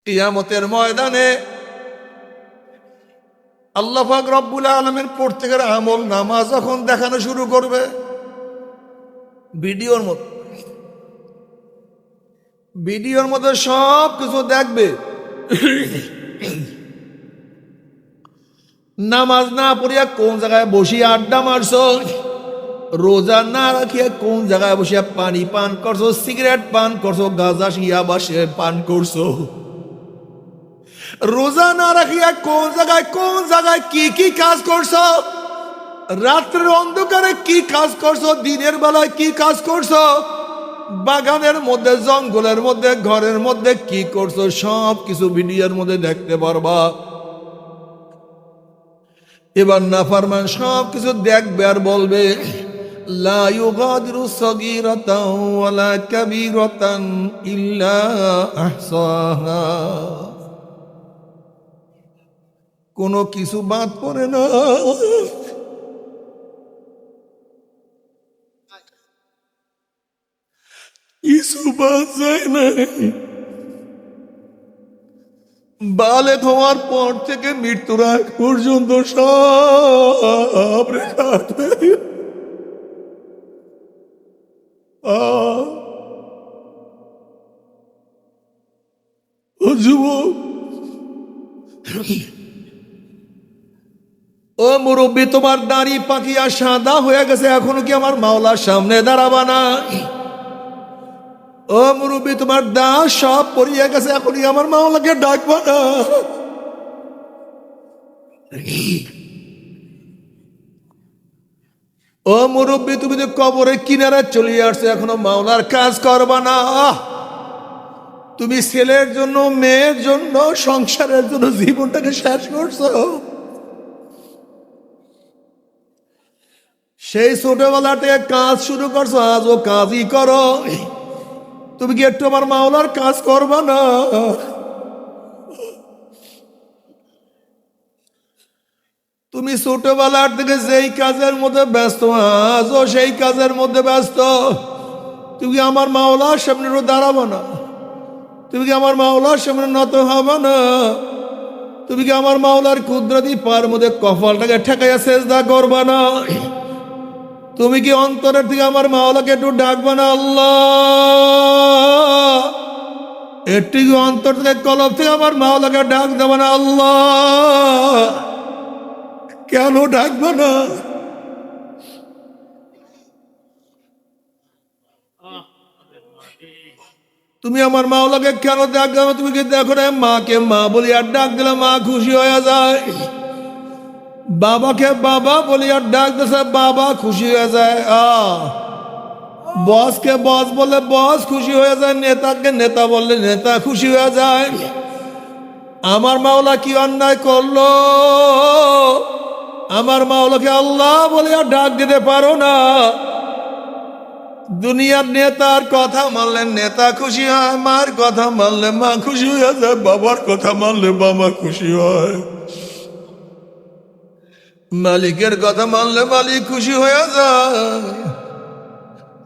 কিয়ামতের ময়দানে আল্লাহ পাক রব্বুল আলামিন প্রত্যেকের আমল নামাজ যখন দেখানো শুরু করবে ভিডিওর মধ্যে সব কিছু দেখবে। নামাজ না পড়িয়া কোন জায়গায় বসিয়া আড্ডা মারছো, রোজা না রাখিয়া কোন জায়গায় বসিয়া পানি পান করছো, সিগারেট পান করছো, গাঁজা ইয়াবা পান করছো, রোজা না রাখিয়া কোন জায়গায় কি কি কাজ করছো, রাত্রের অন্ধকারে কি কাজ করছো, দিনের বেলায় কি কাজ করছো, বাগানের মধ্যে, জঙ্গলের মধ্যে, ঘরের মধ্যে কি করছো, সব কিছু ভিডিওর মধ্যে দেখতে পারবা। এবার নাফরমান সব কিছু দেখবে আর বলবে, লা ইউগাদিরু সাগীরাতান ওয়ালা কাবীরাতান ইল্লা আহসাহা, কোনো কিছু বাদ পড়ে না, কিছু বাদ যায় না। বালেক হওয়ার পর থেকে মৃত্যুর আগ পর্যন্ত সব রেখা আছে। ও যুবক, ও মুরব্বী, তোমার দাড়ি পাকিয়া সাদা হয়ে গেছে, এখনো কি আমার মাওলার সামনে দাঁড়াবা না? ও মুরব্বী, তোমার দাঁত সব পড়িয়া গেছে, এখনই আমার মাওলাকে ডাকবা না? ও মুরব্বী, তুমি তো কবরের কিনারে চলে আসছো, এখনো মাওলার কাজ করবা না? তুমি ছেলের জন্য, মেয়ের জন্য, সংসারের জন্য জীবনটাকে শেষ করছো। সেই ছোটবেলা থেকে কাজ শুরু করছো, আজও কাজই করো। তুমি কি একটু আমার মাওলার কাজ করবা না? তুমি ছোটবেলার থেকে যেই কাজের মধ্যে ব্যস্ত, আজও সেই কাজের মধ্যে ব্যস্ত। তুমি কি আমার মাওলার সামনে দাঁড়াবো না? তুমি কি আমার মাওলার সামনে নত হবে না? তুমি কি আমার মাওলার কুদরতি পার মধ্যে কপালটাকে ঠেকাইয়া সেজদা করবা না? তুমি কি অন্তরের থেকে আমার মাওলাকে একটু ডাকবা না? আল্লাহ, একটু কি অন্তর থেকে, কলব থেকে আমার মাওলাকে ডাক দেবা না? আল্লাহ, কেন ডাকবা না? তুমি আমার মাওলাকে কেন ডাক দেবো? তুমি কি দেখো না, মাকে মা বলি আর ডাক দিলে মা খুশি হয়ে যায়, বাবাকে বাবা বলি আর ডাক দিলে বাবা খুশি হয়ে যায়, বসকে বস বললে বস খুশি হয়ে যায়, নেতাকে নেতা বললে নেতা খুশি হয়ে যায়। আমার মাওলা কি অন্যায় করলো? আমার মাওলাকে আল্লাহ বলে আর ডাক দিতে পারো না? দুনিয়ার নেতার কথা মানলে নেতা খুশি হয়, মার কথা মানলে মা খুশি হয়ে যায়, বাবার কথা মানলে বাবা খুশি হয়, মালিকের কথা মানলে মালিক খুশি হয়ে যায়।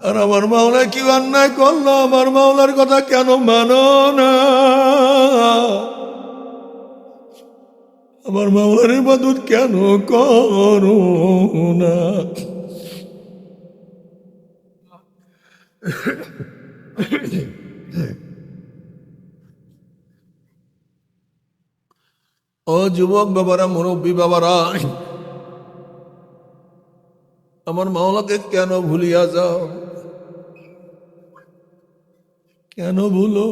আর আমার মাওলা কি অন্যায় করলো? আমার মাওলার কথা কেন মানো না? আমার মাওলার ইবাদত কেন করো না? ও যুবক বাবারা, মুরব্বী বাবারা, আমার মাওলাকে কেন ভুলিয়া যাও? কেন ভুলো?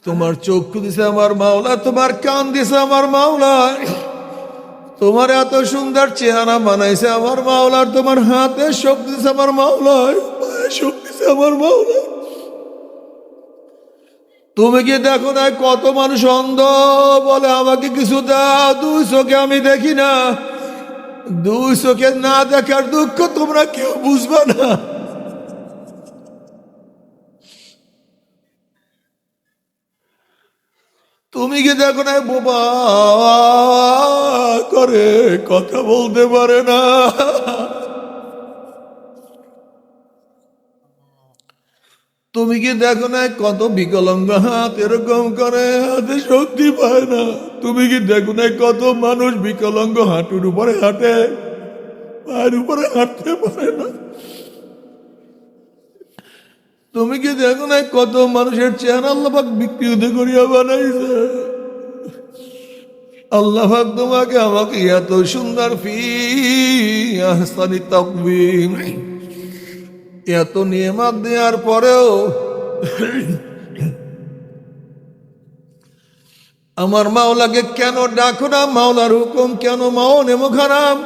তোমার চক্ষু দিছে আমার মাওলা, তোমার কান দিছে আমার মাওলা, তোমার এত সুন্দর চেহারা বানাইছে আমার মাওলার, তোমার হাতে শক্তি দিছে আমার মাওলা, শক্তি দিছে আমার মাওলা। তুমি কি দেখো না কত মানুষ অন্ধ, বলে আমাকে কিছু দাও, দুই চোখে আমি দেখি না, দুই চোখে না দেখার দুঃখ তোমরা কেউ বুঝবে না। তুমি কি দেখো না বোবা করে কথা বলতে পারে না? তুমি কি দেখো না কত বিকলাঙ্গ হাত এরকম করে, হাতে শক্তি পায় না? তুমি কি দেখো না কত মানুষ বিকলাঙ্গ হাঁটুর উপরে হাঁটে, পায়ের উপরে হাঁটতে পারে না? তুমি কি দেখো না কত মানুষের চেহারা আল্লাহ পাক বিকৃত করিয়া বানাইছে? আল্লাহ পাক তোমাকে আমাকে এত সুন্দর ফি আহসানি তাকবীম, এত নিয়ামত দেওয়ার পরেও আমার মাওলাকে কেন ডাকো না? মাওলার হুকুম কেন মাও নেমো খারাপ?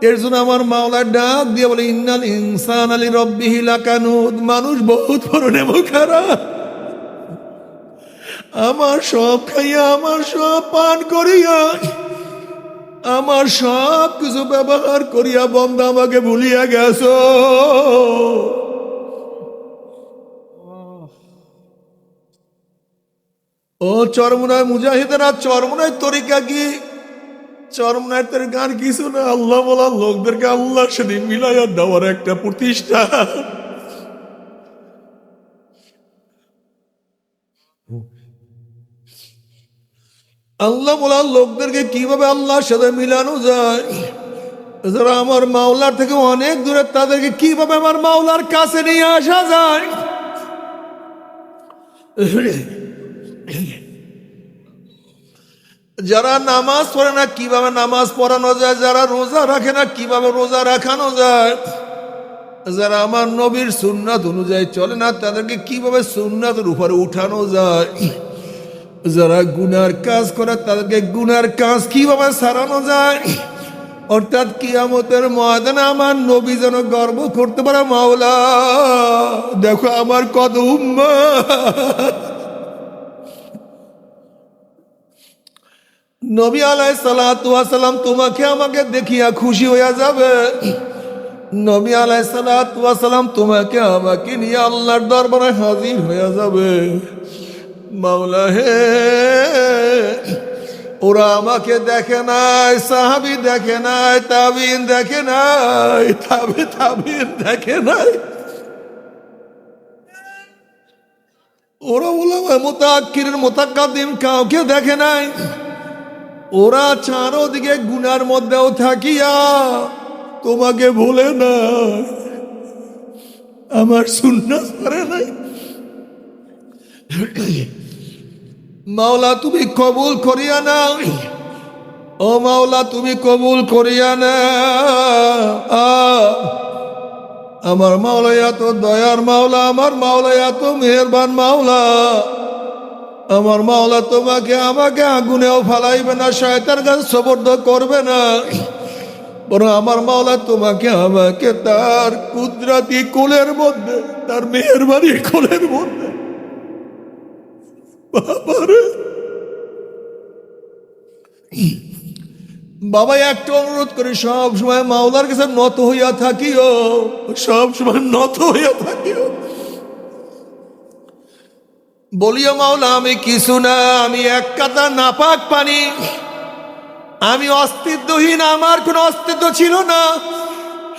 এর জন্য আমার মাওলার ডাক দিয়ে বলে ইন্নাল ইনসানা লিরাব্বিহি লাকানুদ। মানুষ বহুত বড় নেমো খারাপ। আমার সব খাইয়া, আমার সব পান করিয়া, আমার সব কিছু ব্যবহার করিয়া বন্দা আমাকে ভুলিয়া গেছো। ও চরমুনায় মুজাহিদেরা, চরমুনায় তরিকা কি? চরমুনায় তরিকার কিছু না, আল্লাহ বলা লোকদেরকে আল্লাহর সাথে মিলাইয়া দেওয়ার একটা প্রতিষ্ঠান। আল্লাহ বলা লোকদেরকে কিভাবে আল্লাহর সাথে মিলানো যায়, যারা আমার মাওলার থেকে অনেক দূরে, তাদেরকে কিভাবে আমার মাওলার কাছে নিয়ে আসা যায়। যারা নামাজ পড়ে না কিভাবে নামাজ পড়ানো যায়, যারা রোজা রাখে না কিভাবে রোজা রাখানো যায়, যারা আমার নবীর সুন্নাত অনুযায়ী চলে না তাদেরকে কিভাবে সুন্নাতের উপরে উঠানো যায়, যারা গুনার কাজ করে তাদেরকে গুনার কাজ কিভাবে সারানো যায়। অর্থাৎ কিয়ামতের ময়দানে আমার নবী যেন গর্ব করতে পারে, মাওলা দেখো আমার কত উম্মত। নবী আলাইহিস সালাতু ওয়াস সালাম তোমাকে আমাকে দেখিয়া খুশি হইয়া যাবে। নবী আলাইহিস সালাতু ওয়াস সালাম তোমাকে আমাকে নিয়ে আল্লাহর দরবারে হাজির হইয়া যাবে। মাওলা হে, ওরা আমাকে দেখে নাই, সাহাবী দেখে নাই, তাবিন দেখে নাই, তাবিন দেখে নাই, ওরা উলামা মুতাআক্কিরিন মুতাকাদ্দিম কাউকে দেখে নাই। ওরা চারোদিকে গুনার মধ্যেও থাকিয়া তোমাকে ভুলে না, আমার সুন্নাত করে নাই। মাওলা তুমি কবুল করিয়া নাও, ও মাওলা তুমি কবুল করিয়া নাও। আমার মাওলা এত দয়ার মাওলা, আমার মাওলা এত মেহেরবান মাওলা। আমার মাওলা তোমাকে আমাকে আগুনেও ফালাইবে না, শয়তানের কাছে সুপর্দ করবে না, বরং আমার মাওলা তোমাকে আমাকে তার কুদরতি কোলের মধ্যে, তার মেহেরবানি কোলের মধ্যে। বাবা একটা অনুরোধ করি, সব সময় মাওলার কাছে নত হইয়া থাকিও, সব সময় নত হইয়া থাকিও। বলিও মাওলা আমি কিছু না, আমি এক কাতা নাপাক পানি, আমি অস্তিত্বহীন, আমার কোনো অস্তিত্ব ছিল না।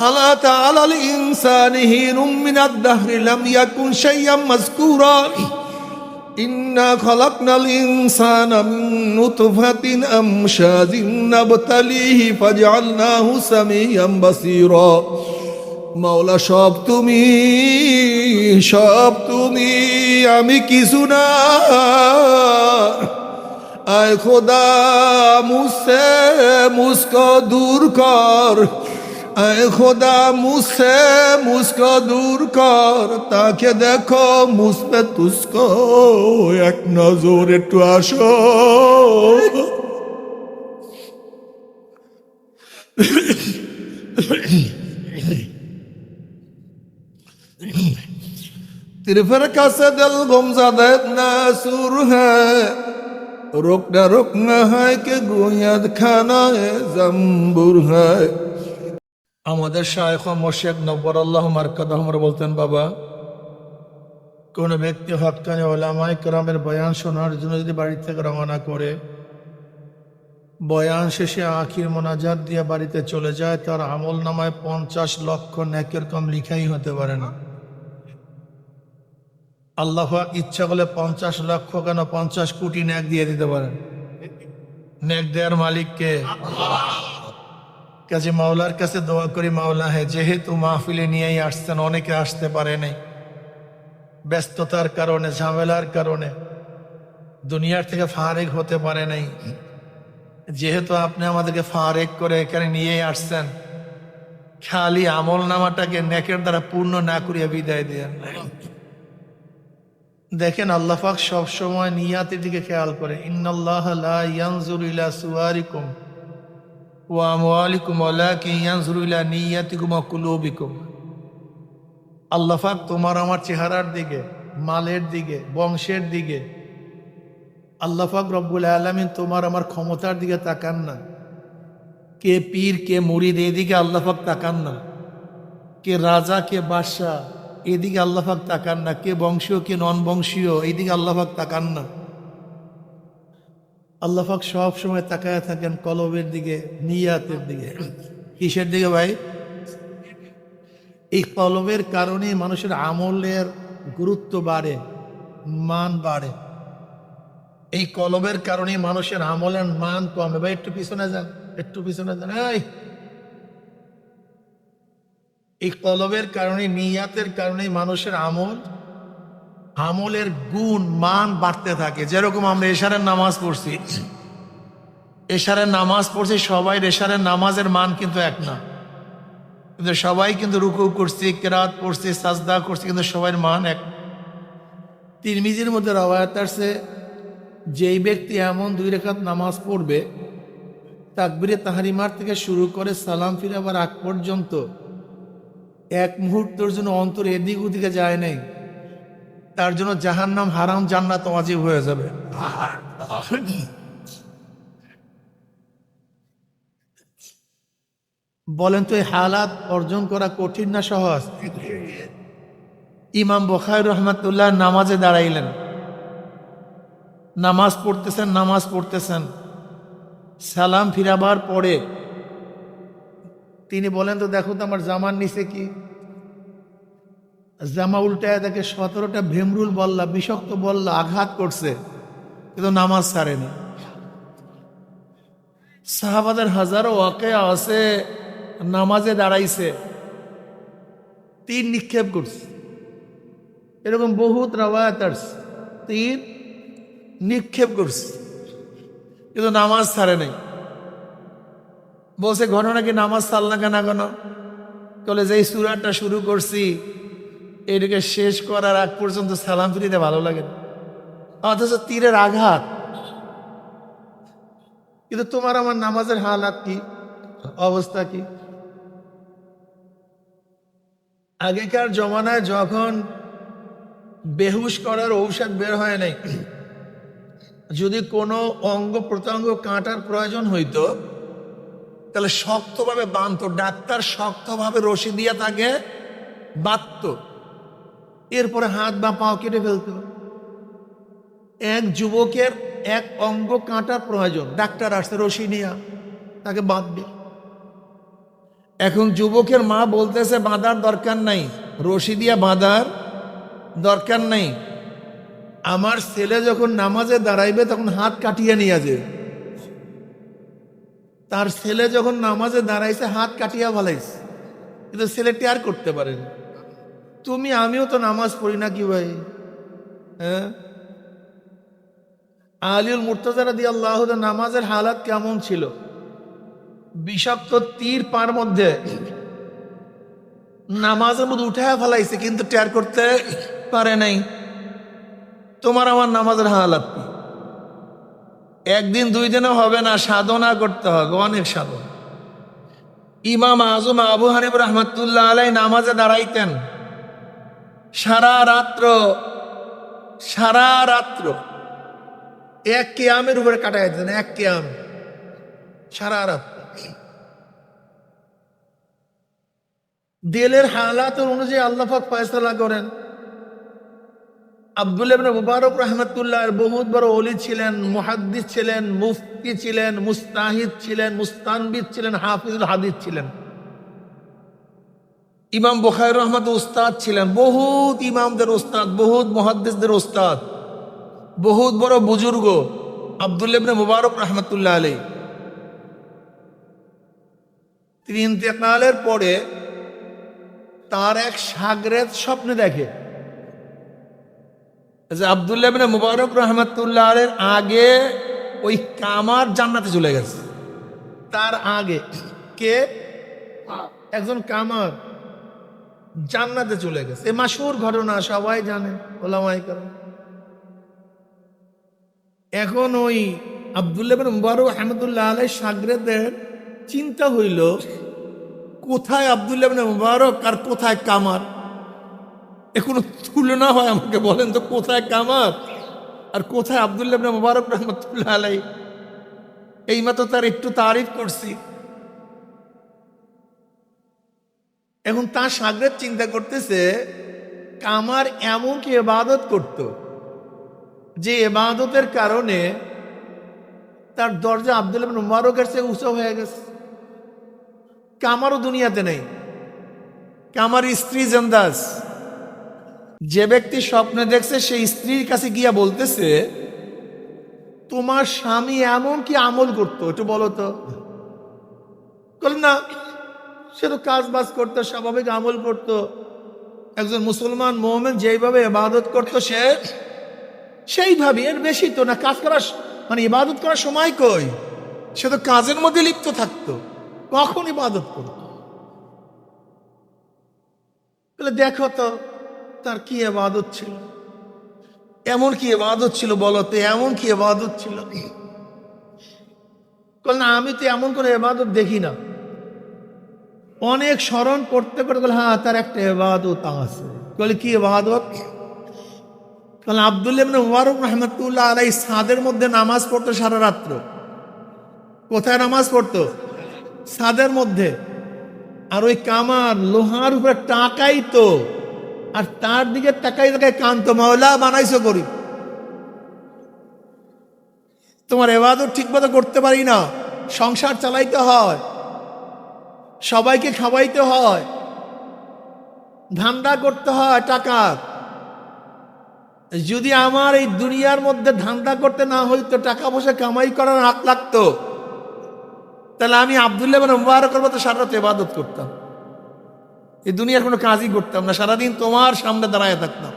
হালাত আলাল ইনসানি হিনুম মিনাদ দাহরি লাম ইয়াকুন শাইয়াম মাযকুরা। ইন্না খলাকনাল ইনসানা মিন নুতফাতিন আমশাজিন নাবতালিহি ফাজআলনাহু সামিয়াম বাসীরা। মাওলা সব তুমি, সব তুমি, আমি কিছু না। আয় খোদা মুঝসে মুঝকো দূর কর, আয় খোদা মুঝসে মুঝকো দূর কর, তাকে দেখো মুঝপে তুঝকো এক নজর একটু আসো। तेरे फरका से दिल गुमज़दा इतना सुर है, रुकना है कि गुयद खाना है जंबुर है। আমাদের শায়খ ও মুর্শিদ নব্বরাল্লাহু মারকাদাহুম বলতেন, বাবা কোন ব্যক্তি হক্কানি উলামায়ে কেরামের বয়ান শোনার জন্য যদি বাড়ি থেকে রওনা করে, বয়ান শেষে আখির মোনাজাত দিয়ে বাড়িতে চলে যায়, তার আমল নামায় 50 লক্ষ নেকের কম লিখাই হতে পারে না। আল্লাহ পাক ইচ্ছা করলে 50 লক্ষ কেন 50 কোটি নেক দিয়ে দিতে পারেন। নেক দেওয়ার মালিককে কাজে মাওলার কাছে দোয়া করি, মাওলা হে যেহেতু মাহফিলে নিয়েই আসছেন, অনেকে আসতে পারে নাই ব্যস্ততার কারণে, ঝামেলার কারণে, দুনিয়ার থেকে ফারেক হতে পারে নাই, যেহেতু আপনি আমাদেরকে ফারেক করে এখানে নিয়েই আসছেন, খালি আমল নামাটাকে নেকের দ্বারা পূর্ণ না করিয়া বিদায় দেন। দেখেন আল্লাহ পাক সব সময় নিয়াতের দিকে খেয়াল করে। ইন্নাল্লাহ লা ইয়ানজুরু ইলা সুওয়ারিকুম ওয়া আমওয়ালিকুম ওয়ালাকিন ইয়ানজুরু ইলা নিয়াতিকুম ওয়া কুলুবিকুম। আল্লাহ পাক তোমার আমার চেহারার দিকে, মালের দিকে, বংশের দিকে, আল্লাহ পাক রব্বুল আলামিন তোমার আমার ক্ষমতার দিকে তাকান না। কে পীর কে মুরিদ এদিকে আল্লাহ পাক তাকান না। কে রাজা কে বাদশাহ এদিকে আল্লাহ পাক তাকান না। কে বংশীয় কে নন বংশীয় এইদিকে আল্লাহ পাক তাকান না। আল্লাহ পাক সব সময় তাকায় থাকেন কলবের দিকে, নিয়াতের দিকে। কিসের দিকে ভাই? এই কলবের কারণে মানুষের আমলের গুরুত্ব বাড়ে, মান বাড়ে। এই কলবের কারণে মানুষের আমলের মান কমে। ভাই একটু পিছনে যান, একটু পিছনে যান। এই কলবের কারণে, নিয়াতের কারণে মানুষের আমলের গুণ মান বাড়তে থাকে। যেরকম আমরা এশারের নামাজ পড়ছি, সবাই এশারের নামাজের মান কিন্তু এক না, কিন্তু সবাই কিন্তু রুকু করছি, কেরাত পড়ছি, সাজদা করছি, কিন্তু সবার মান এক। তিরমিজির মধ্যে রওয়ায়াত আছে, যেই ব্যক্তি এমন 2 রাকাত নামাজ পড়বে, তাকবীরে তাহরিমার থেকে শুরু করে সালাম ফিরাবার আগ পর্যন্ত এক মুহূর্তের জন্য অন্তর এদিক ওদিকে যায় নাই, তার জন্য জাহান্নাম হারাম, জান্নাত ওয়াজিব হয়ে যাবে। বলেন তো এই হালাত অর্জন করা কঠিন না সহজ? ইমাম বুখারী রাহমাতুল্লাহ নামাজে দাঁড়াইলেন, নামাজ পড়তেছেন, সালাম ফিরাবার পরে তিনি বলেন, তো দেখো তো আমার জামার নিচে কি? জামা উল্টায় দেখে 17টা ভেমরুল বল্লা, বিষাক্ত বল্লা আঘাত করছে, কিন্তু নামাজ ছাড়েনি। সাহাবাদের হাজারো ওয়াকিয়া আছে, নামাজে দাঁড়াইছে, তীর নিক্ষেপ করছে, এরকম বহুত রাওয়ায়াত আছে, তীর নিক্ষেপ করছে, কিন্তু নামাজ ছাড়ে নাই। বলছে ঘটনা কি নামাজ ছাড়লা কেন? বলে যে সূরাটা শুরু করছি এটাকে শেষ করার আগ পর্যন্ত সালাম ফিরিতে ভালো লাগে না, অথচ তীরের আঘাত। কিন্তু তোমার আমার নামাজের হালাত কি, অবস্থা কি? আগেকার জমানায় যখন বেহুশ করার ঔষধ বের হয় নাই, যদি কোনো অঙ্গ প্রত্যঙ্গ কাটার প্রয়োজন হইতো তাহলে শক্তভাবে বাঁধতো, ডাক্তার শক্তভাবে রশি দিয়ে তাকে বাঁধতো, এরপরে হাত বা পাও কেটে ফেলতো। এক যুবকের এক অঙ্গ কাটার প্রয়োজন, ডাক্তার আসছে রশি নিয়ে তাকে বাঁধবে। এখন যুবকের মা বলতেছে বাঁধার দরকার নাই, রশি দিয়ে বাঁধার দরকার নাই, আমার ছেলে যখন নামাজে দাঁড়াইবে তখন হাত কাটিয়ে নিয়ে যাবে। তার ছেলে যখন নামাজে দাঁড়াইছে হাত কাটিয়া ভালাইছে, কিন্তু ছেলেটি আর করতে পারেনি। তুমি আমিও তো নামাজ পড়ি না কি ভাই? হ্যাঁ, আলিউল মুর্তজা রাদিয়াল্লাহু আনহু নামাজের হালাত কেমন ছিল? বিষাক্ত তীর পার মধ্যে নামাজের মধ্যে উঠায় ফেলাইছে, কিন্তু টের করতে পারে নাই। তোমার আমার নামাজের হালাত কি? একদিন 2 দিনে হবে না, সাধনা করতে হবে, অনেক সাধনা। ইমাম আজম আবু হানিফা রাহমাতুল্লাহ আলাইহি নামাজে দাঁড়াইতেন, সারা রাত্র এক কিয়ামের উপরে কাটাই দিতেন, এক কিয়াম সারা রাত। দিলের হালাত অনুযায়ী আল্লাহ পাক ফয়সালা করেন। আব্দুল্লাহ ইবনে মুবারক রাহমাতুল্লাহ বহুত বড় ওলি ছিলেন, মুহাদ্দিস ছিলেন, মুফতি ছিলেন, মুস্তাহিদ ছিলেন, মুস্তানবিদ ছিলেন, হাফিজুল হাদিস ছিলেন। ইমাম বুখারী রহমত উস্তাদ ছিলেন, বহুত ইমামদের উস্তাদ, বহুত মুহাদ্দিসদের উস্তাদ, বহুত বড় বুজুর্গ আব্দুল্লাহ ইবনে মুবারক রহমতুল্লাহ আলাইহি। তিনি ইন্তেকালের পরে তার এক শাগরেদ স্বপ্নে দেখে যে আব্দুল্লাহ ইবনে মুবারক রহমতুল্লাহ আলাইহির আগে ওই কামার জান্নাতে চলে গেছে। তার আগে কে? একজন কামার জান্নাতে চলে গেছে। এই মাশহুর ঘটনা, সবাই জানে, ওলামায়ে কেরাম। এখন ওই আব্দুল্লাহ ইবনে মুবারক রহমতুল্লাহ আলাইহির শাগরেদের চিন্তা হইল, কোথায় আব্দুল্লাহ ইবনে মুবারক আর কোথায় কামার? এ কোনো তুলনা হয়? আমাকে বলেন তো, কোথায় কামার আর কোথায় আব্দুল্লাহ ইবনে মুবারক রহমতুল্লাহ আলাইহি? এইমাত্র তার একটু তারিফ করছি। এখন তার শাগরেদ চিন্তা করতেছে, কামার এমন কি ইবাদত করত যে ইবাদতের কারণে তার দরজা আব্দুল্লাহ ইবনে মুবারকের চেয়ে উঁচু হয়ে গেছে। কামারও দুনিয়াতে নেই, কামার স্ত্রী জিন্দাস। যে ব্যক্তি স্বপ্নে দেখছে সেই স্ত্রীর কাছে গিয়া বলতেছে, তোমার স্বামী এমন কি আমল করতো একটু বলো তো। বল না, সে তো কাজ বাজ করতো, স্বাভাবিক আমল করতো। একজন মুসলমান মুমিন যেইভাবে ইবাদত করতো সে সেইভাবে, এর বেশি তো না। কাজ করার মানে ইবাদত করার সময় কই? সে তো কাজের মধ্যে লিপ্ত থাকতো, কখন ইবাদত করতো? বলে দেখো তো তার কি ইবাদত ছিল, এমন কি ইবাদত ছিল বলো তো, এমন কি ইবাদত ছিল? বল না, আমি তো এমন কোনো ইবাদত দেখি না। অনেক স্মরণ করতে করতে বলে, হ্যাঁ তার একটা ইবাদত আছে। বলে কি ইবাদত? বলে আব্দুল্লাহ ইবনে মুবারক রহমতুল্লাহ আলাইহি ছাদের মধ্যে নামাজ পড়তো সারা রাত্র। কোথায় নামাজ পড়তো? ছাদের মধ্যে। আর ওই কামার লোহার উপরে টাকাইতো, আর তার দিকে তাকাই তাকাই কানতো, মাওলা বানাইছো গরিব, তোমার ইবাদত ঠিক মতো করতে পারি না, সংসার চালাইতে হয়, সবাইকে খাওয়াইতে হয়, ধান্দা করতে হয় টাকার। যদি আমার এই দুনিয়ার মধ্যে ধান্দা করতে না হইতো, টাকা পয়সা কামাই করার হাত লাগতো, তাহলে আমি আব্দুল্লাহ ইবনে মুবারকের মতো সারা রাত ইবাদত করতাম, এই দুনিয়ার কোনো কাজই করতাম না, সারাদিন তোমার সামনে দাঁড়ায় থাকতাম।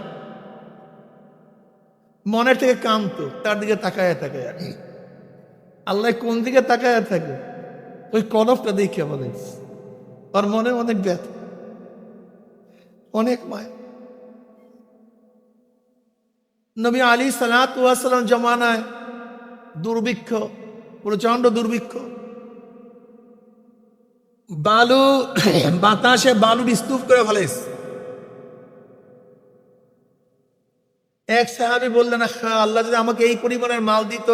মনের থেকে কামতো, তার দিকে তাকায় তাকায়। আল্লাহ কোন দিকে তাকায় থাকে? ওই কলফটা দেখে বলে, ওর মনে অনেক ব্যথা, অনেক মায়া। নবী আলী সালাতু ওয়াস সালাম জমানায় দুর্ভিক্ষ, প্রচন্ড দুর্ভিক্ষ, বালু বাতাসে বালুর স্তূপ করে ফেলেছে। এক সাহাবী বললেন, আল্লাহ যদি আমাকে এই পরিমাণের মাল দিত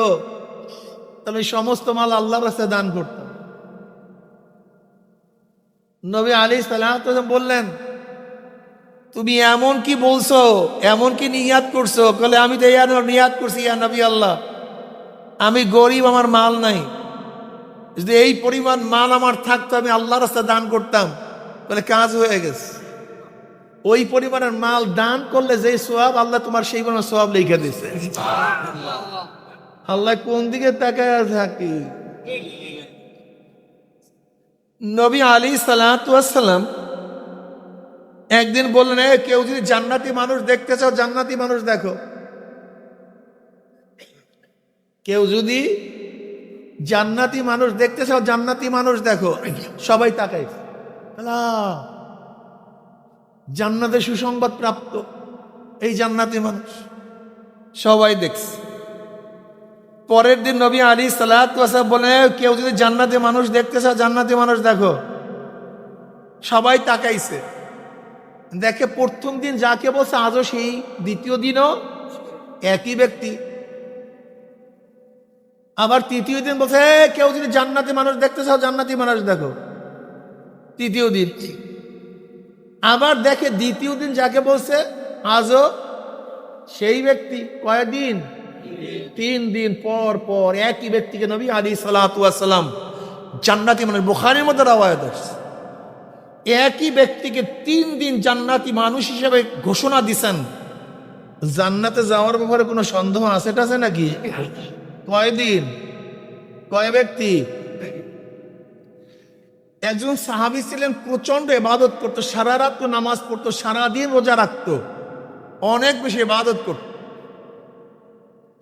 তাহলে এই সমস্ত মাল আল্লাহর রাস্তায় দান করতাম। নবী আলাইহিস সালাম বললেন, তুমি এমন কি বলছো, এমন কি নিয়াত করছো? বলে আমি তো নিয়াত করছি, ইয়া নবী আল্লাহ, আমি গরিব, আমার মাল নাই, যদি এই পরিমাণ মাল আমার থাকতো আমি আল্লাহর রাস্তায় দান করতাম। বলে কাজ হয়ে গেছে। ওই পরিমাণের মাল দান করলে যে সওয়াব, আল্লাহ তোমার সেই পরিমাণ সওয়াব লিখে দিছে। আল্লাহ কোন দিকে তাকায় থাকি? নবী আলাইহিস সালাতু ওয়াস সালাম একদিন বললেন, কেউ যদি জান্নাতি মানুষ দেখতে চাও, জান্নাতি মানুষ দেখো। কেউ যদি জান্নাতি মানুষ দেখতে চাও, জান্নাতি মানুষ দেখো। সবাই তাকাই, জান্নাতে সুসংবাদ প্রাপ্ত এই জান্নাতি মানুষ, সবাই দেখছে। পরের দিন নবী আলাইহিস সালাতু ওয়াস সালাম বলেন, কেউ যদি জান্নাতি মানুষ দেখতে চাও, জান্নাতি মানুষ দেখো। সবাই তাকাইছে, দেখে প্রথম দিন যাকে বলছে আজও সেই, দ্বিতীয় দিনও একই ব্যক্তি। আবার তৃতীয় দিন বলছে, কেউ যদি জান্নাতি মানুষ দেখতে চাও, জান্নাতি মানুষ দেখো। তৃতীয় দিন আবার দেখে, দ্বিতীয় দিন যাকে বলছে আজও সেই ব্যক্তি। কয়দিন? 3 দিন পর পর একই ব্যক্তিকে নবী আলাইহিস সালাতু ওয়াস সালাম জান্নাতি মানুষ, বুখারীর মধ্যে রওয়ায়াত আছে, একই ব্যক্তিকে 3 দিন জান্নাতি মানুষ হিসেবে ঘোষণা দিছেন। জান্নাতে যাওয়ার ব্যাপারে কোনো সন্দেহ আছে টাছে নাকি? কয়দিন, কয় ব্যক্তি? একজন সাহাবী ছিলেন, প্রচন্ড ইবাদত করতো, সারা রাত নামাজ পড়তো, সারাদিন রোজা রাখতো, অনেক বেশি ইবাদত করত।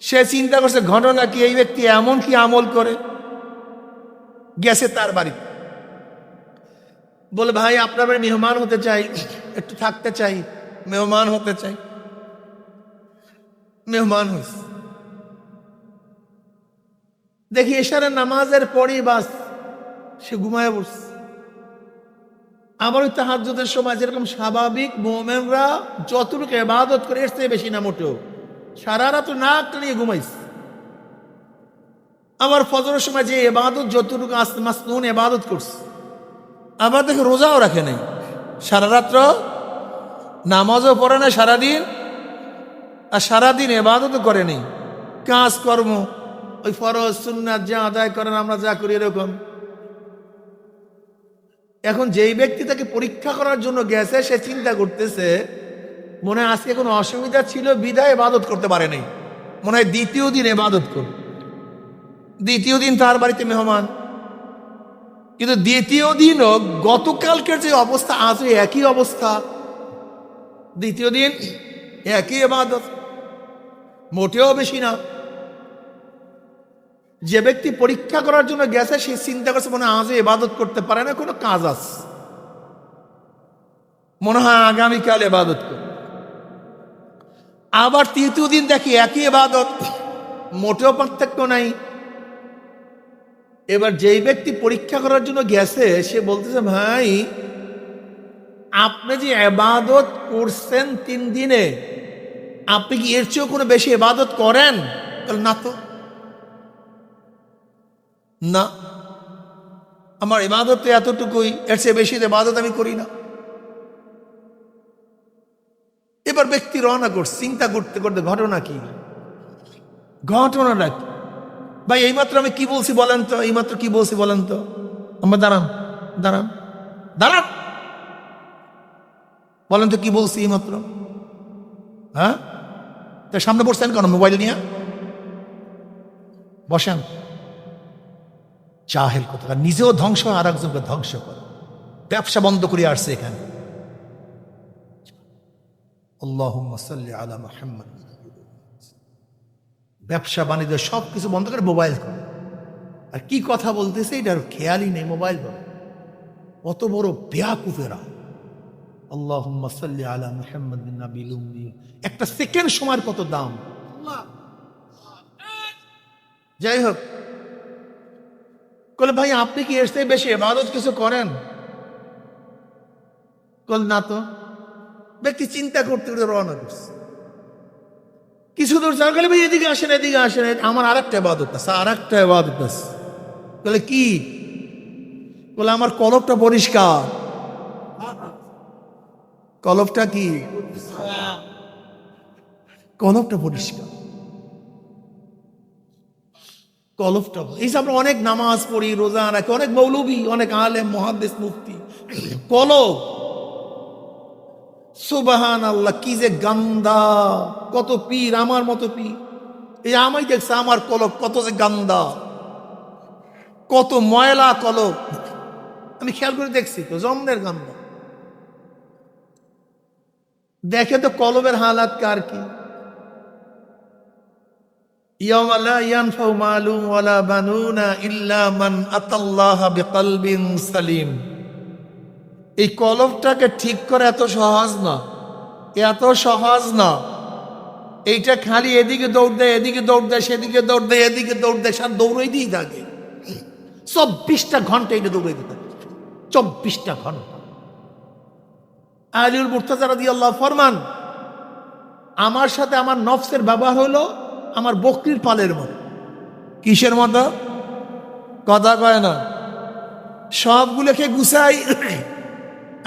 সে চিন্তা করছে ঘটনা কি, এই ব্যক্তি এমন কি আমল করে। গেছে তার বাড়িতে, বলে ভাই আপনার বাড়ি মেহমান হতে চাই, একটু থাকতে চাই, মেহমান হতে চাই। মেহমান হয়েছে, দেখি এশারের নামাজের পরই বাস সে ঘুমায় পড়ছে। আবার ওই তাহাজ্জুদের সময় যেরকম স্বাভাবিক মুমিনরা যতটুকু ইবাদত করে এর চেয়ে বেশি না মোটেও, সারা রাত নাক টানিয়ে ঘুমাইছে। আবার ফজরের সময় যে ইবাদত যতটুকু মাসনুন ইবাদত করছে, আবার দেখে রোজাও রাখে নাই, সারা রাত্র নামাজও পড়ে না সারাদিন, আর সারাদিন ইবাদতও করে নেই। কাজকর্ম ওই ফরজ সুন্নাত যা আদায় করেন আমরা যা করি এরকম। এখন যেই ব্যক্তি তাকে পরীক্ষা করার জন্য গেছে, সে চিন্তা করতেছে মনে হয় আজকে কোনো অসুবিধা ছিল বিধায় ইবাদত করতে পারে নাই, মনে হয় দ্বিতীয় দিন ইবাদত করবে। দ্বিতীয় দিন তার বাড়িতে মেহমান, কিন্তু দ্বিতীয় দিনও গতকালকের যে অবস্থা আজও একই অবস্থা। দ্বিতীয় দিন একই ইবাদত, মোটেও বেশি না। যে ব্যক্তি পরীক্ষা করার জন্য গেছে সে চিন্তা করছে মনে হয় আজও ইবাদত করতে পারে না, কোনো কাজ আছে, মনে হয় আগামীকাল ইবাদত করবে। আবার তৃতীয় দিন দেখি একই ইবাদত, মোটেও পার্থক্য নাই। এবার যেই ব্যক্তি পরীক্ষা করার জন্য গেছে সে বলতেছে ভাই আপনি যে ইবাদত করছেন 3 দিনে, আপনি কি এর চেয়েও কোনো বেশি ইবাদত করেন? না তো, না, আমার ইবাদত তো এতটুকুই, এর চেয়ে বেশি ইবাদত আমি করি না। এবার ব্যক্তি রওনা করছে, চিন্তা করতে করতে ঘটনা কি, ঘটনাটা কি। ভাই এইমাত্র আমি কি বলছি বলেন তো, এইমাত্র কি বলছি বলেন তো। আমরা দাঁড়ান দাঁড়ান দাঁড়ান, বলেন তো কি বলছি এইমাত্র? হ্যাঁ, তার সামনে বসছেন কেন মোবাইল নিয়ে? বসেন। জাহেল কথা, নিজেও ধ্বংস আর একজনকে ধ্বংস করে, ব্যবসা বন্ধ করে আসছে এখানে। আল্লাহুম্মা সাল্লি আলা মুহাম্মাদ। ব্যবসা বাণিজ্য সব কিছু বন্ধ করে মোবাইল করে, আর কি কথা বলতেছে এটার খেয়ালই নেই, মোবাইল বলে। কত বড় বেয়াকুফেরা। আল্লাহুম্মা সাল্লি আলা মুহাম্মাদিন নাবিয়্যিল উম্মি। একটা সেকেন্ড সময়ের কত দাম। যাই হোক, বলে ভাই আপনি কি এর চেয়ে বেশি ইবাদত কিছু করেন? বল না তো। ব্যক্তি চিন্তা করতে করতে রওনা করছে, কিছু দূর যাওয়া গেলে ভাই এদিকে আসেন, এদিকে আসেন, আমার আরেকটা ইবাদত আছে, আরেকটা ইবাদত আছে। বলে কি? বলে আমার কলবটা পরিষ্কার। কলবটা কি? কলবটা পরিষ্কার, কলবটা। এই যে আমরা অনেক নামাজ পড়ি, রোজা রাখি, অনেক মৌলবী, অনেক আলেম, মুহাদ্দিস, মুফতি, কলব সুবহান আল্লাহ কি যে গান্দা। কত পীর আমার মতো পীর, এই আমি দেখছি আমার কলব কত যে গান্দা, কত ময়লা কলব। আমি খেয়াল করে দেখছি তো, জমনের গান্দা। দেখে তো কলবের হালাত কার কি। ইয়াওমা লা ইয়ানফাউ মালুন ওয়ালা বানুনা ইল্লা মান আতাল্লাহা বিকলবিন সালিম। এই কলবটাকে ঠিক করা এত সহজ না, এত সহজ না। এইটা খালি এদিকে দৌড় দেয়, এদিকে দৌড় দেয়, সেদিকে দৌড় দেয়, এদিকে দৌড় দেয়, সার দৌড়াই দিয়ে থাকে। 24টা ঘন্টা এটা দৌড়াই দিতে থাকে, 24টা ঘন্টা। আলিউল মুর্তাজা রাদিয়াল্লাহু ফরমান, আমার সাথে আমার নফসের ব্যবহার হলো আমার বকরির পালের মতো। কিসের মতো? কথা কয় না। সবগুলোকে গুছাই,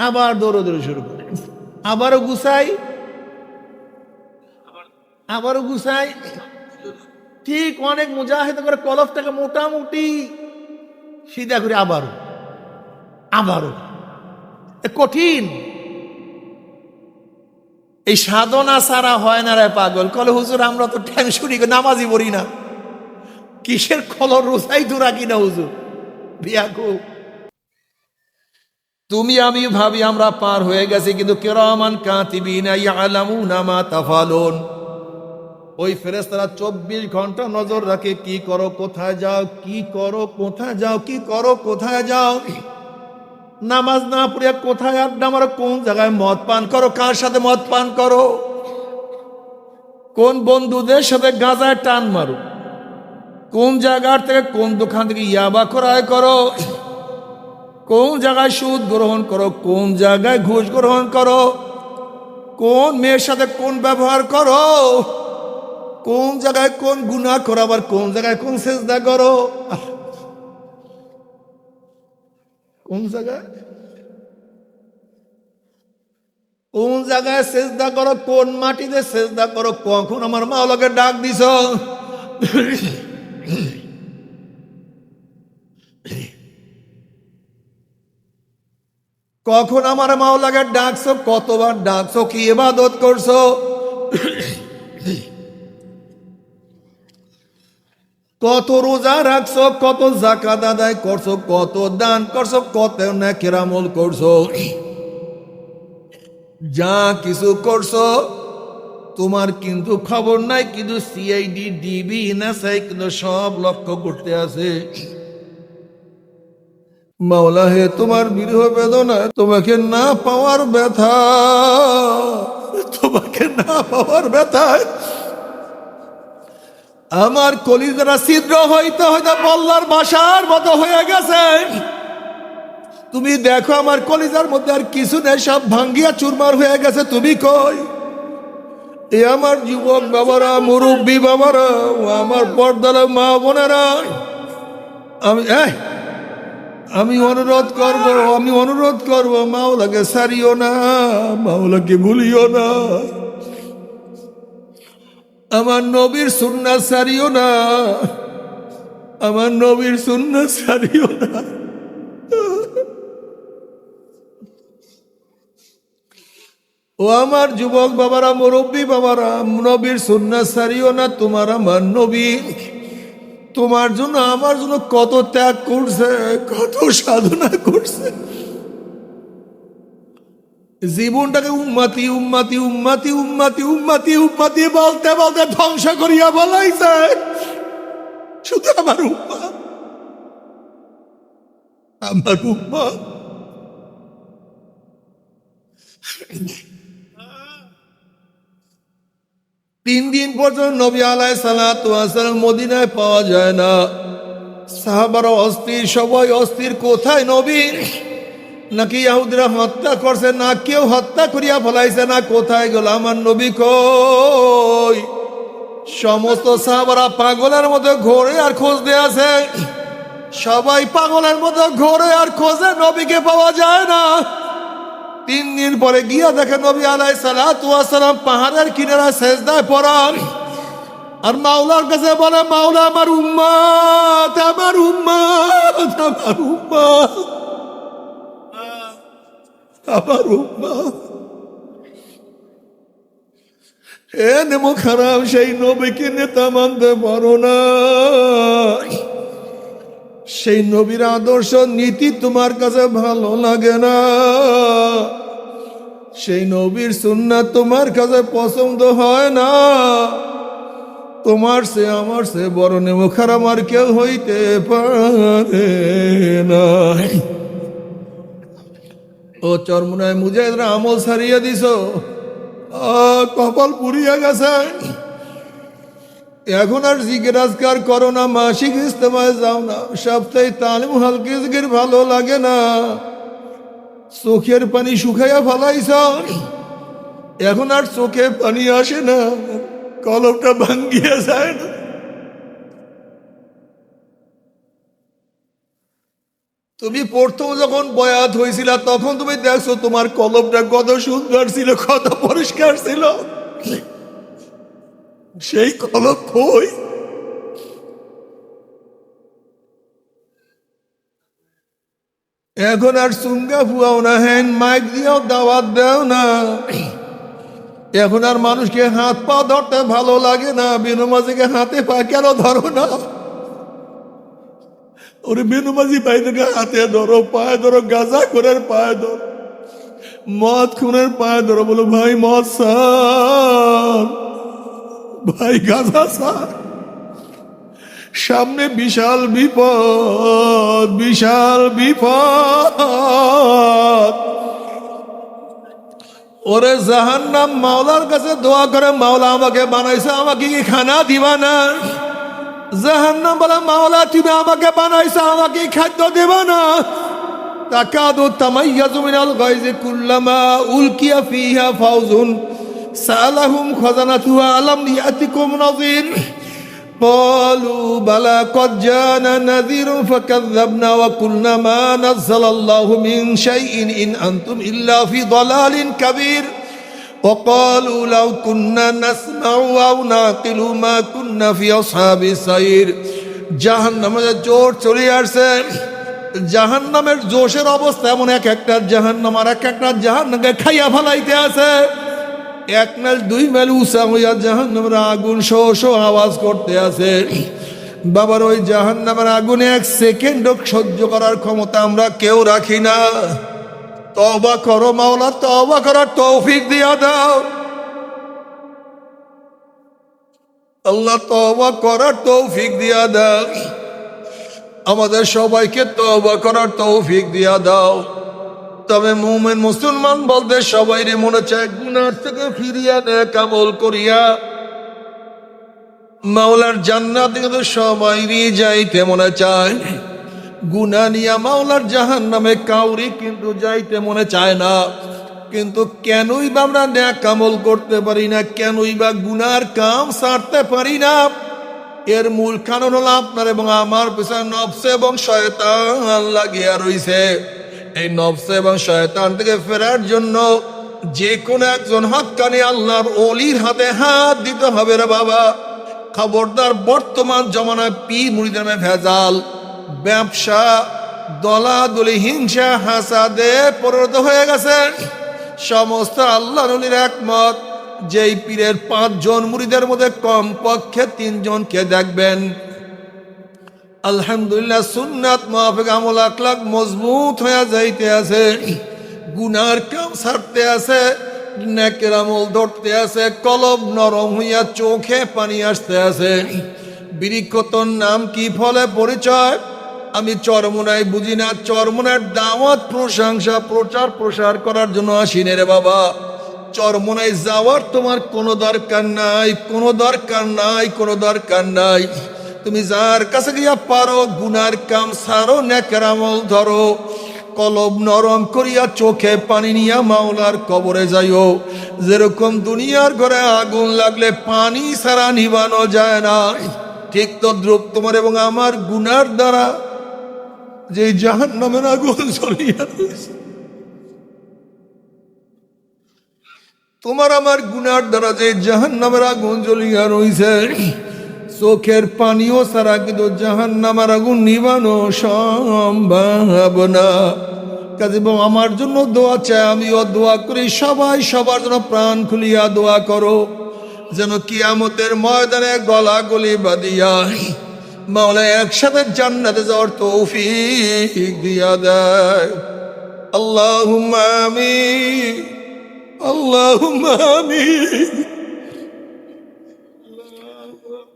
আবার দৌড়ে শুরু করে, আবারও গুছাই, আবারও গুছাই। ঠিক অনেক মুজাহিদ করে কলবটাকে মোটামুটি সিধা করে আবারও, আবারও। কঠিন। এই সাধনা ছাড়া হয় না রে পাগল। কলে হুজুর আমরা তো টেনশনই নামাজি পড়ি না, কিসের কলর রোজাই তো রাখি না হুজুর। বিয়াকু তুমি আমি ভাবি আমরা পার হয়ে গেছি, কিন্তু কিরামান কাতিবিনা ইয়ালামুনা মা তাফালুন। ওই ফেরেশতারা 24 ঘন্টা নজর রাখে, কি করো কোথায় যাও, কি করো কোথায় যাও, কি করো কোথায় যাও। নামাজ না পড়ে কোথায় আড্ডা মারো, কোন জায়গায় মদ পান করো, কার সাথে মদ পান করো, কোন বন্ধুদের সাথে গাঁজায় টান মারো, কোন জায়গার থেকে কোন দোকান থেকে ইয়াবা ক্রয় করো, কোন জায়গায় সুদ গ্রহণ করো, কোন জায়গায় ঘুষ গ্রহণ করো, কোন মেয়ের সাথে কোন ব্যবহার করো, কোন জায়গায় কোন গুনাহ করো, আবার কোন জায়গায় কোন সেজদা করো, কোন জায়গায় কোন জায়গায় সেজদা করো, কোন মাটিতে সেজদা করো, কখন আমার মাওলাকে ডাক দিছ, কখন আমার মাওলাকে ডাকছো, কতবার ডাকছো, কি ইবাদত করছো, কত রোজা রাখছো, কত যাকাত আদায় করছো, কত দান করছো, কত নেকের আমল করছো। যা কিছু করছো তোমার কিন্তু খবর নাই, কিন্তু সিআইডি ডিবি এনএসআই কিন্তু সব লক্ষ্য করতে আছে। মাওলা হে তোমার বিরহ বেদনা, তোমাকে না পাওয়ার ব্যথা, তোমাকে না পাওয়ার ব্যথায় আমার কলিজারা ছিদ্র হইতে হইতে বল্লার বাসার মতো হয়ে গেছে। তুমি দেখো আমার কলিজার মধ্যে আর কিছু নেই, সব ভাঙ্গিয়া চুরমার হয়ে গেছে। তুমি কই এ আমার যুবক বাবারা, মুরব্বী বাবারা, আমার পর্দার মা বোনেরা, আমি অনুরোধ করব মাওলাকে সারিও না, মাওলাকে ভুলিও না, আমার নবীর সুন্নাত সারিও না, আমার নবীর সুন্নাত সারিও না। ও আমার যুবক বাবারা, মুরব্বী বাবারা, নবীর সুন্নাত সারিও না। তোমার আমার নবী তোমার জন্য আমার জন্য কত ত্যাগ করছে, কত সাধনা করছে, জীবনটাকে উম্মতি উম্মতি উম্মতি উম্মতি উম্মতি উম্মতি বলতে বলতে ধ্বংস করিয়া বলাইছে। শুধু আমার উম্মত, আমার উম্মত। তিন দিন পর্যন্ত নবী আলাইহিস সালাতু ওয়াস সালাম মদিনায় পাওয়া যায় না। সাহাবারা অস্থির, সবাই অস্থির, কোথায় নবী? নাকি ইহুদিরা হত্যা করছে, না কেউ হত্যা করিয়া ফেলাইছে, না কোথায় গেল আমার নবী, কই? সমস্ত সাহাবারা পাগলের মতো ঘোরে আর খোঁজ দিয়ে আছে। সবাই পাগলের মতো ঘোরে আর খোঁজে, নবীকে পাওয়া যায় না। 3 দিন পরে গিয়া দেখে নবী আলাইহিস সালাতু ওয়াস সালাম পাহাড়ের কিনারায় সেজদায় পড়ান, আর মাওলার কাছে বলে, মাওলা আমার উম্মত, আমার উম্মত, আমার উম্মত, আমার উম্মত। এ নেমো খারাপ, সেই নবীকে নেতা মানতে পারো না। সেই নবীর আদর্শ নীতি তোমার কাছে ভালো লাগে না, সেই নবীর সুন্নাত তোমার কাছে পছন্দ হয় না। তোমার সে আমার সে বড় নেমো খারাপ আর কেউ হইতে পারে না। ও চরমুনায় মুজাহিদরা আমল ছাড়িয়ে দিছ, কপাল পুড়িয়া গেছে। এখন আর জিকির আজকার করো না, মাসিক ইজতেমায় যাও না, সপ্তাহে তালিম হালকি জিকির ভালো লাগে না, চোখের পানি শুকাইয়া ফেলাইছ। এখন আর চোখে পানি আসে না, কলমটা ভাঙ্গিয়া যায় না। তুমি প্রথম যখন বয়াত হয়েছিল তখন তুমি দেখছো তোমার কলমটা কত সুন্দর ছিল, কত পরিষ্কার ছিল। সেই কলম কই? এখন আর চুঙ্গা ফুয়াও না, হ্যান্ড মাইক দিয়েও দাওয়াত দেও না। এখন আর মানুষকে হাত পা ধরতে ভালো লাগে না। বেনমাজিকে হাতে পা কেন ধরো না? ওরে বেনমাজি ভাইদেরকে হাতে ধরো, পায়ে ধরো, গাঁজা খোরের পায়ে ধরো, মদ খুনের পায়ে ধরো, বলো ভাই মদ স্যার, ভাই গাঁজা স্যার, সামনে বিশাল বিপদ, বিশাল বিপদ। ওরে জাহান্নাম মাওলার কাছে দোয়া করে, মাওলা আমাকে বানাইছে, আমাকে কি খানা দিবা না? জাহান্নাম বলে, মাওলা তুমি আমাকে বানাইছো, আমাকে খাদ্য দিবা না? তাকাদু তামাইয়াজু মিনাল গায়জি কুল্লামা উলকিয়া ফিহা ফাউজুন সালাহুম খাজানাতুহা আলাম ইয়াতিকুম নাযীর قالوا بلى قد جاءنا نذير فكذبنا وقلنا ما نزل الله من شيء إن أنتم إلا في ضلال كبير وقالوا لو كنا نسمع أو نعقل ما كنا في أصحاب السعير জাহান্নামের জোর চলে আসছে। জাহান্নামের জোশের অবস্থা এমন, এক একটা জাহান্নাম আর এক একটা জাহান্নামকে খাইয়া ফেলাইতে আছে। এক মাইল দুই মাইল উঁচা হইয়া জাহান্নামের আগুন শো শো আওয়াজ করতে আছে। বাবার ওই জাহান্নামের আগুনে এক সেকেন্ড সহ্য করার ক্ষমতা আমরা কেউ রাখি না। তওবা করো মাওলা, তওবা করার তৌফিক দিয়া দাও আল্লাহ, তওবা করার তৌফিক দিয়া দাও আমাদের সবাইকে, তওবা করার তৌফিক দিয়া দাও। তবে মুমিন মুসলমান বলতে সবাইরে মনে চায় গুনার থেকে ফিরিয়া নেক আমল করিয়া মাওলার জান্নাতে কিন্তু সবাইরই যাইতে মনে চায়। গুনাহ নিয়া মাওলার জাহান্নামে কাউরি কিন্তু যাইতে মনে চায় না। কিন্তু কেনই বা আমরা নেক আমল করতে পারি না, কেনই বা গুনার কাম ছাড়তে পারি না? এর মূল কারণ হলো আপনার এবং আমার পিছনে নফস এবং শয়তান লাগিয়া রইছে। এই নফস এবং শয়তান থেকে ফেরার জন্য যে কোনো একজন হক্কানি আল্লাহর ওলির হাতে হাত দিতে হবে রে বাবা। খবরদার, বর্তমান জমানায় পীর মুরিদের নামে ভেজাল, ব্যবসা, দলাদলি, হিংসা, হাসাদে পরিণত হয়ে গেছে। সমস্ত আল্লাহর ওলির একমত, যেই পীরের 5 জন মুরিদের মধ্যে কমপক্ষে 3 জনকে দেখবেন আলহামদুলিল্লাহ সুন্নাত মাফিক আমল আখলাক মজবুত হয়ে যাইতে আছে, গুনার কাম ছাড়তে আছে, নেকের আমল ধরতে আছে, কলব নরম হইয়া চোখে পানি আসতে আছে। বিরিকতন নাম কি, ফলে পরিচয়? আমি চরমোনাই বুঝি না। চরমোনার দাওয়াত, প্রশংসা, প্রচার প্রসার করার জন্য আসিনে রে বাবা। চরমোনায় যাওয়ার তোমার কোনো দরকার নাই, কোনো দরকার নাই, কোনো দরকার নাই। তুমি যার কাছে গিয়া পারো গুনার কাম সারো, নেকের আমল ধরো, কলব নরম করিয়া চোখে পানি নিয়া মাওলার কবরে যাইও। যেরকম দুনিয়ার ঘরে আগুন লাগলে পানি ছাড়া নিবানো যায় না, ঠিক তদ্রূপ তোমার এবং আমার গুনার দ্বারা যে জাহান্নামের আগুন জ্বলিয়া রয়েছে, তোমার আমার গুনার দ্বারা যে জাহান্নামের আগুন জ্বলিয়া রয়েছে, চোখের পানিও ছাড়া কিন্তু জাহান্নামের আগুন নিবানো সম্ভব না। কাজে আমার জন্য দোয়া চাই, আমিও দোয়া করি, সবাই সবার জন্য প্রাণ খুলিয়া দোয়া করো, যেন কিয়ামতের ময়দানে গলা গলি বাঁধিয়া মাওলা একসাথে জান্নাতে যাওয়ার তৌফিক দিয়া দেয়। আল্লাহুম্মা আমিন, আল্লাহুম্মা আমিন।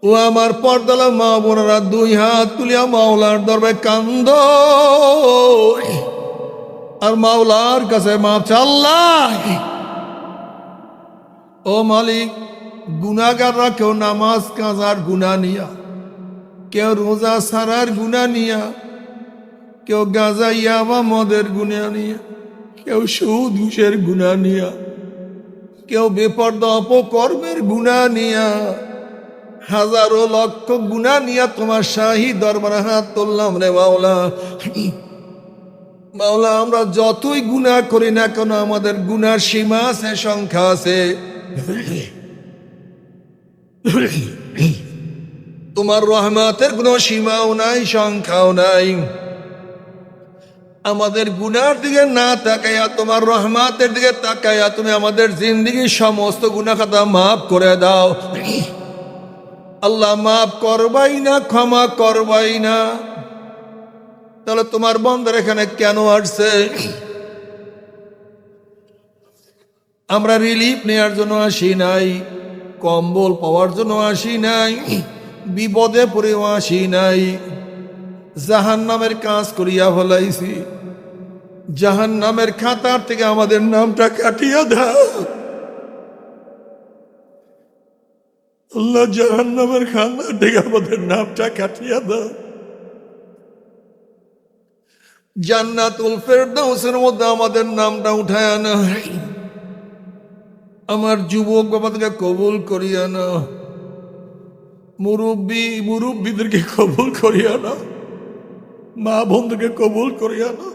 ও আমার পর্দালা মা বোনেরা, 2 হাত তুলিয়া মাওলার দরবারে কান্দ আর মাওলার কাছে মাপ চা। আল্লাহ, ও মালিক, গুনাহগাররা কেউ নামাজ কাজার গুনাহ নিয়া, কেউ রোজা সারার গুনাহ নিয়া, কেউ গাঁজা ইয়াবা মদের গুনাহ নিয়া, কেউ সুদ ঘুষের গুনাহ নিয়া, কেউ বেপরদা অপকর্মের গুনাহ নিয়া, হাজারো লক্ষ গুনাহ নিয়া তোমার শাহী দরবারে হাত তুললাম রে মাওলা। মাওলা, আমরা যতই গুনাহ করি না কেন আমাদের গুনার সীমা আছে, সংখ্যা আছে। তোমার রহমতের কোনো সীমাও নাই, সংখ্যাও নাই। আমাদের গুনার দিকে না তাকাইয়া তোমার রহমতের দিকে তাকাইয়া তুমি আমাদের জিন্দেগির সমস্ত গুনাহ খাতা মাফ করে দাও আল্লাহ। মাফ করবাই না, ক্ষমা করবাই না, তাহলে তোমার বন্ধের এখানে কেন আসছে? আমরা রিলিফ নেওয়ার জন্য আসি নাই, কম্বল পাওয়ার জন্য আসি নাই, বিপদে পড়েও আসি নাই। জাহান্নামের কাজ করিয়া ফেলাইছি, জাহান্নামের খাতার থেকে আমাদের নামটা কাটিয়া দাও আল্লাহ। জাহান্নামের খাতার থেকে আমাদের নামটা কাটিয়া দাও। জান্নাতুল ফেরদাউসের মধ্যে আমাদের নামটা উঠায় আনা। আমার যুবক বাবাদেরকে কবুল করিয়া না, মুরব্বীদেরকে কবুল করিয়া না, মা বোনদেরকে কবুল করিয়া না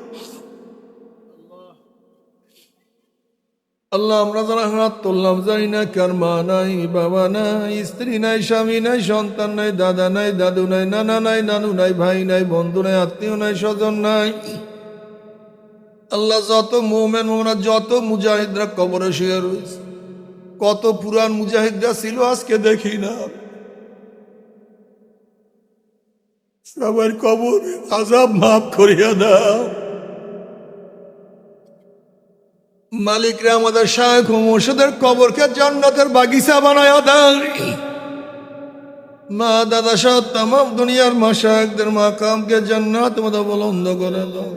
আল্লাহ। আমরা যারা হাত তুললাম জানি না কার মা নাই, বাবা নাই, স্ত্রী নাই, স্বামী নাই, সন্তান নাই, দাদা নাই, দাদু নাই, নানা নাই, নানু নাই, ভাই নাই, বন্ধু নাই, আত্মীয় নাই, স্বজন নাই। আল্লাহ যত মোমেন মোমনা, যত মুজাহিদরা কবরে শুয়ে রয়েছে, কত পুরান মুজাহিদরা ছিল আজকে দেখি না, সবার কবর আযাব মাফ করিয়া দাও মালিকরা। আমাদের শায়েখ ও মুর্শিদের কবরকে জান্নাতের বাগিচা বানায়া দাও। মা দাদা সহ তাম দুনিয়ার মাশায়েখদের মাকামকে জান্নাত মধ্যে বুলন্দ করে দাও।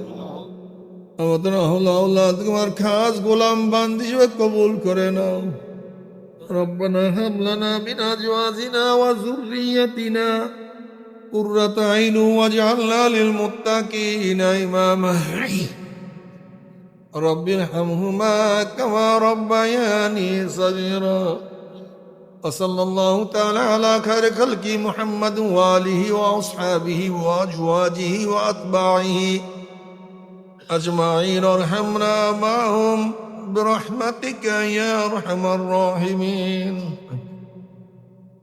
আমাদের আওলাদ তোমার খাস গোলাম বান্দি হিসেবে কবুল করে নাও। রব্বানা হাব লানা মিন আজওয়াজিনা ওয়া যুররিয়াতিনা কুররাতা আইন ওয়াজআলনা লিল মুত্তাকিনা ইমামা। رب ارحمهما كما ربياني صغيرا وصلى الله تعالى على خير خلق محمد وآله وأصحابه وأزواجه وأتباعه أجمعين ارحمنا معهم برحمتك يا أرحم الراحمين।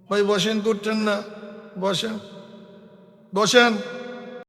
ভাই বসেন, করছেন না? বসেন বসেন।